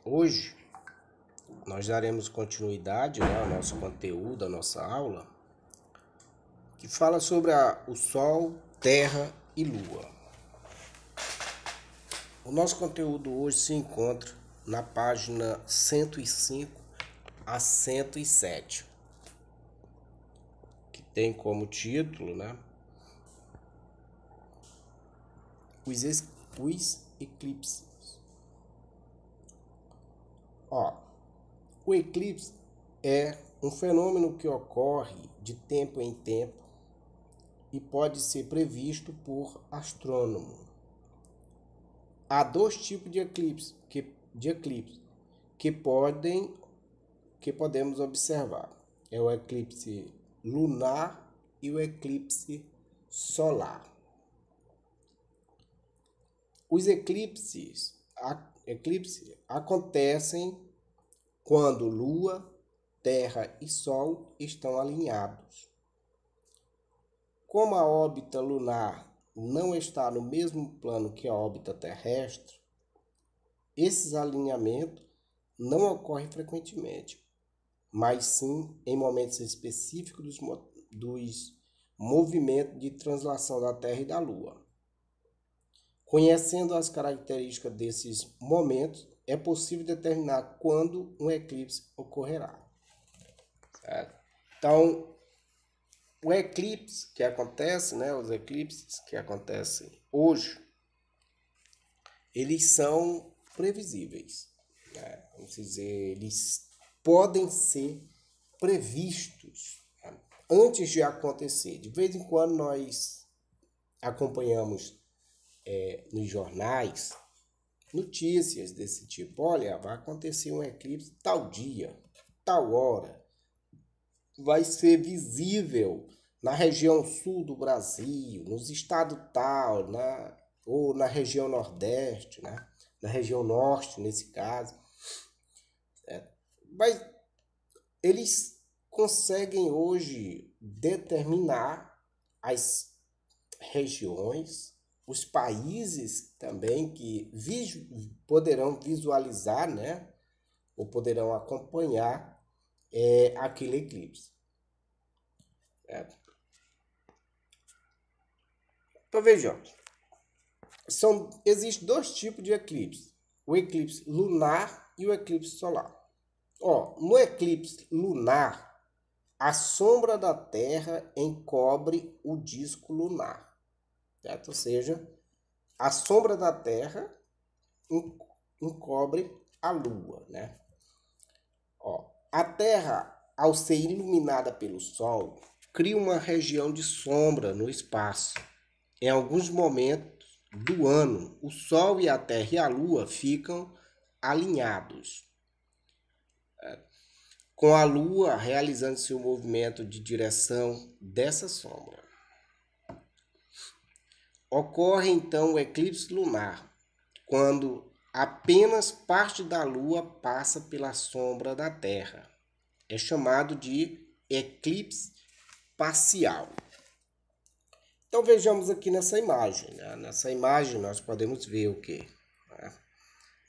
Hoje nós daremos continuidade, ao nosso conteúdo, à nossa aula, que fala sobre o Sol, Terra e Lua. O nosso conteúdo hoje se encontra na página 105 a 107, que tem como título, os eclipses. O eclipse é um fenômeno que ocorre de tempo em tempo e pode ser previsto por astrônomo. Há dois tipos de eclipse que podemos observar. É o eclipse lunar e o eclipse solar. Os eclipses acontecem quando Lua, Terra e Sol estão alinhados. Como a órbita lunar não está no mesmo plano que a órbita terrestre, esses alinhamentos não ocorrem frequentemente, mas sim em momentos específicos dos movimentos de translação da Terra e da Lua. Conhecendo as características desses momentos, é possível determinar quando um eclipse ocorrerá. Certo? Então, o eclipse que acontece, os eclipses que acontecem hoje, eles são previsíveis. Vamos dizer, eles podem ser previstos antes de acontecer. De vez em quando nós acompanhamos nos jornais notícias desse tipo. Olha, vai acontecer um eclipse tal dia, tal hora. Vai ser visível na região sul do Brasil, nos estados tal, ou na região nordeste, na região norte, nesse caso. Mas eles conseguem hoje determinar as regiões, os países também que poderão visualizar, ou poderão acompanhar aquele eclipse. Certo? Então vejamos, existem dois tipos de eclipse, o eclipse lunar e o eclipse solar. No eclipse lunar, a sombra da Terra encobre o disco lunar. Certo? Ou seja, a sombra da Terra encobre a Lua. A Terra, ao ser iluminada pelo Sol, cria uma região de sombra no espaço. Em alguns momentos do ano, o Sol e a Terra e a Lua ficam alinhados, com a Lua realizando seu movimento de direção dessa sombra. Ocorre então o eclipse lunar, quando apenas parte da Lua passa pela sombra da Terra. É chamado de eclipse parcial. Então vejamos aqui nessa imagem. Nessa imagem nós podemos ver o quê?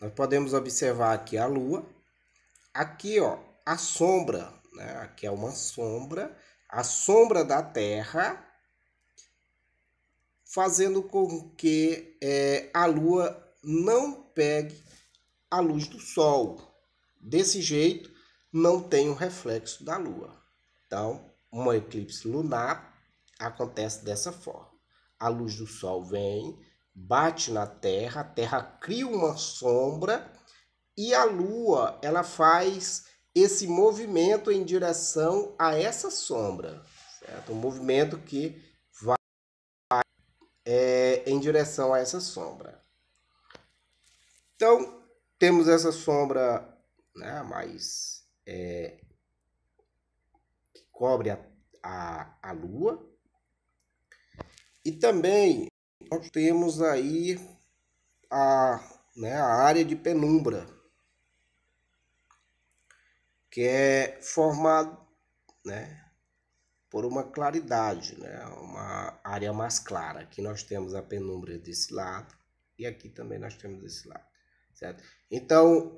Nós podemos observar aqui a Lua. Aqui, a sombra, aqui é uma sombra, a sombra da Terra, fazendo com que a Lua não pegue a luz do Sol. Desse jeito, não tem o reflexo da Lua. Então, um eclipse lunar acontece dessa forma. A luz do Sol vem, bate na Terra, a Terra cria uma sombra e a Lua, ela faz esse movimento em direção a essa sombra, certo? Um movimento que vai em direção a essa sombra. Então, temos essa sombra, que cobre a Lua. E também nós temos aí a área de penumbra, que é formada por uma claridade, uma área mais clara. Aqui nós temos a penumbra desse lado e aqui também nós temos desse lado. certo? Então,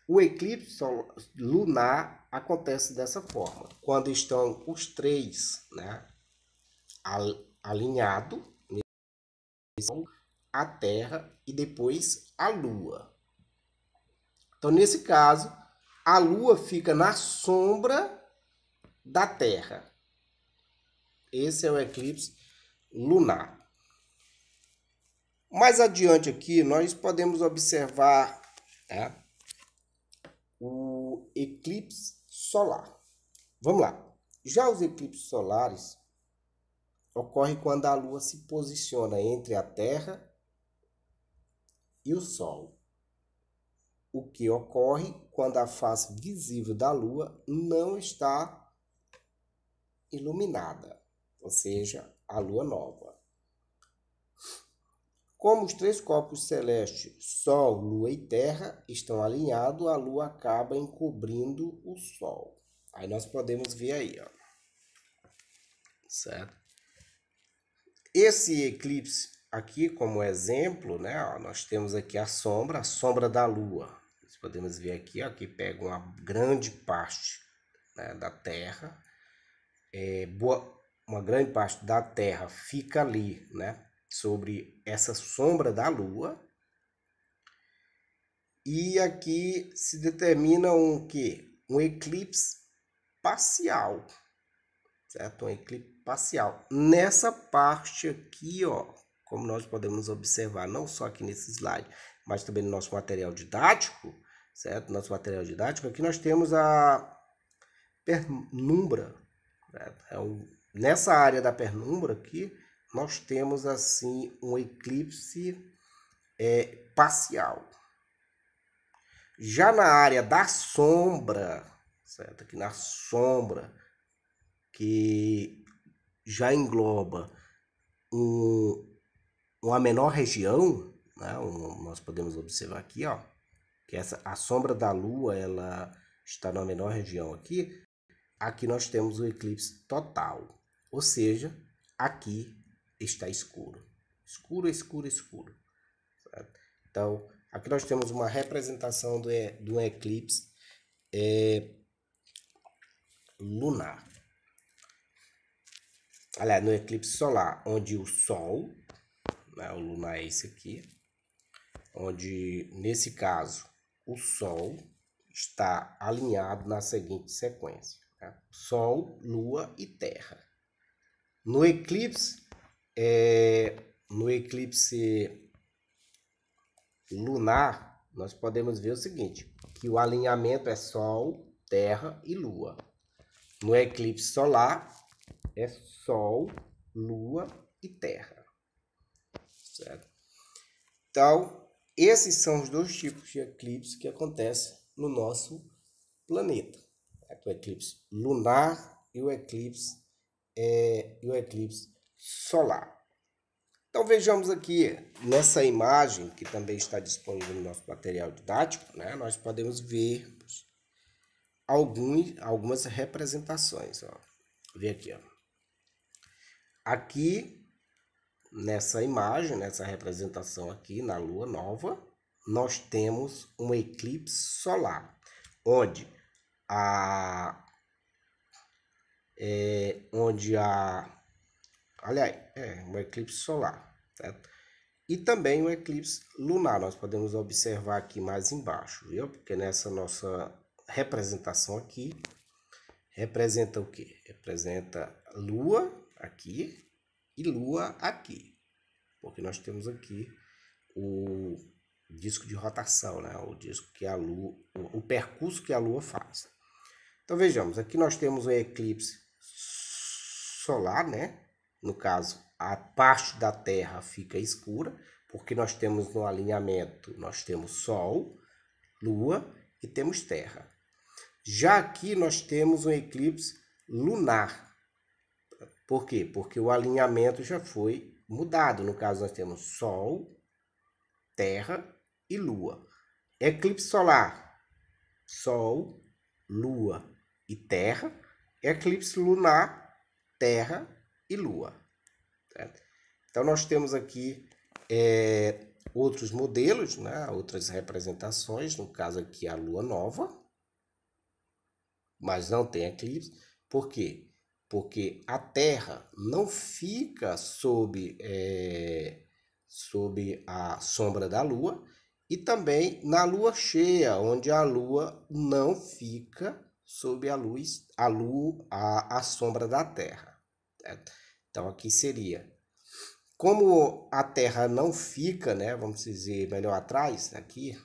o eclipse lunar acontece dessa forma, quando estão os três, né, alinhados, a Terra e depois a Lua. Então, nesse caso, a Lua fica na sombra da Terra. Esse é o eclipse lunar. Mais adiante aqui, nós podemos observar, né, o eclipse solar. Vamos lá. Já os eclipses solares ocorrem quando a Lua se posiciona entre a Terra e o Sol. O que ocorre quando a face visível da Lua não está iluminada, ou seja, a Lua nova. Como os três corpos celestes, Sol, Lua e Terra, estão alinhados, a Lua acaba encobrindo o Sol. Aí nós podemos ver aí, ó. Certo? Esse eclipse aqui, como exemplo, né, ó, nós temos aqui a sombra da Lua. Nós podemos ver aqui, ó, que pega uma grande parte, né, da Terra. Uma grande parte da Terra fica ali, né, sobre essa sombra da Lua. E aqui se determina um eclipse parcial, certo? Um eclipse parcial. Nessa parte aqui, ó, como nós podemos observar, não só aqui nesse slide, mas também no nosso material didático, certo? Nosso material didático, aqui nós temos a penumbra, certo? Nessa área da penumbra aqui, nós temos assim um eclipse parcial. Já na área da sombra, certo? Aqui na sombra, que já engloba uma menor região, né? Nós podemos observar aqui, ó, que a sombra da Lua, ela está na menor região aqui. Aqui nós temos o eclipse total, ou seja, aqui está escuro. Escuro, escuro, escuro. Certo? Então, aqui nós temos uma representação do eclipse lunar. Aliás, no eclipse solar, onde o Sol, né, o lunar é esse aqui, onde, nesse caso, o Sol está alinhado na seguinte sequência, né? Sol, Lua e Terra. No eclipse lunar, nós podemos ver o seguinte, que o alinhamento é Sol, Terra e Lua. No eclipse solar, é Sol, Lua e Terra. Certo? Então, esses são os dois tipos de eclipse que acontecem no nosso planeta. O eclipse lunar e o eclipse solar. Então, vejamos aqui nessa imagem, que também está disponível no nosso material didático, né, nós podemos ver algumas representações. Ó. Vê aqui, ó. Aqui, nessa imagem, nessa representação aqui, na Lua nova, nós temos um eclipse solar, onde um eclipse solar, certo? E também o eclipse lunar, nós podemos observar aqui mais embaixo, viu? Porque nessa nossa representação aqui, representa o quê? Representa Lua aqui e Lua aqui. Porque nós temos aqui o disco de rotação, né? O disco que a Lua, o percurso que a Lua faz. Então vejamos, aqui nós temos um eclipse solar, né? No caso, a parte da Terra fica escura, porque nós temos no alinhamento, nós temos Sol, Lua e temos Terra. Já aqui nós temos um eclipse lunar. Por quê? Porque o alinhamento já foi mudado. No caso, nós temos Sol, Terra e Lua. Eclipse solar, Sol, Lua e Terra. Eclipse lunar, Terra e Lua. Certo? Então, nós temos aqui outros modelos, né? Outras representações, no caso aqui a lua nova, mas não tem eclipse. Por quê? Porque a Terra não fica sob a sombra da Lua, e também na lua cheia, onde a Lua não fica sob a sombra da Terra. Certo? Então aqui seria, como a Terra não fica, né, vamos dizer, melhor atrás, aqui,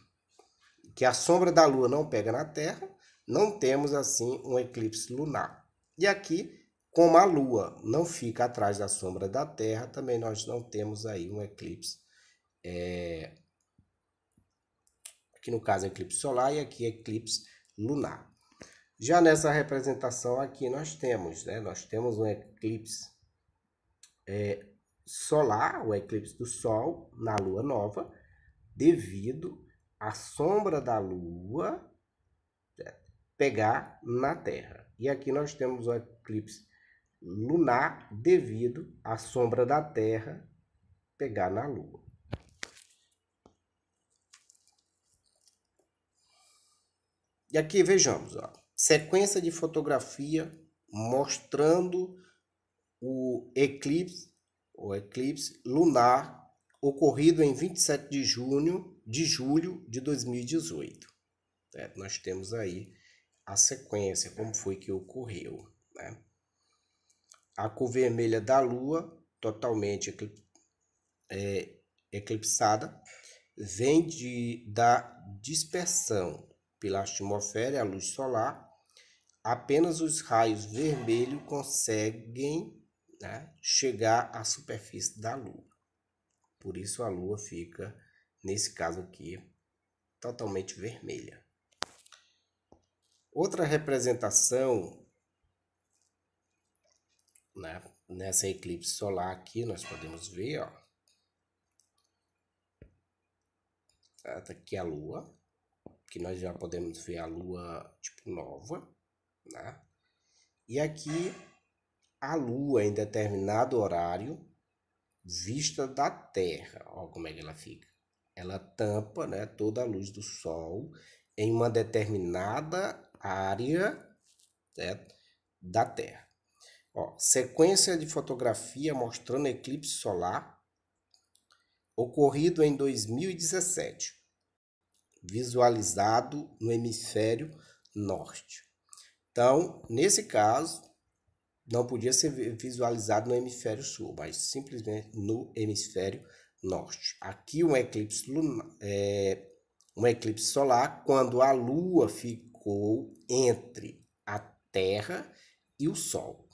que a sombra da Lua não pega na Terra, não temos assim um eclipse lunar. E aqui, como a Lua não fica atrás da sombra da Terra, também nós não temos aí um eclipse, aqui no caso eclipse solar e aqui eclipse lunar. Já nessa representação aqui nós temos, né, um eclipse solar, o eclipse do Sol na lua nova, devido à sombra da Lua pegar na Terra. E aqui nós temos o eclipse lunar devido à sombra da Terra pegar na Lua. E aqui vejamos, ó, sequência de fotografia mostrando o eclipse lunar ocorrido em 27 de julho de 2018. Nós temos aí a sequência, como foi que ocorreu, né? A cor vermelha da Lua, totalmente eclipsada, vem da dispersão pela atmosfera e a luz solar. Apenas os raios vermelhos conseguem, né, chegar à superfície da Lua. Por isso a Lua fica, nesse caso aqui, totalmente vermelha. Outra representação, né, nessa eclipse solar aqui, nós podemos ver, ó, aqui a Lua, que nós já podemos ver a Lua tipo nova, né? E aqui a Lua em determinado horário vista da Terra. Olha como é que ela fica. Ela tampa, né, toda a luz do Sol em uma determinada área, certo, da Terra. Ó, sequência de fotografia mostrando eclipse solar ocorrido em 2017, visualizado no hemisfério norte. Então, nesse caso, não podia ser visualizado no hemisfério sul, mas simplesmente no hemisfério norte. Aqui um eclipse solar quando a Lua ficou entre a Terra e o Sol.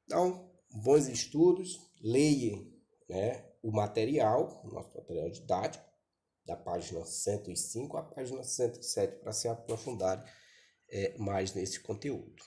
Então, bons estudos, leiam, né, o material, nosso material didático, da página 105 à página 107, para se aprofundar mais nesse conteúdo.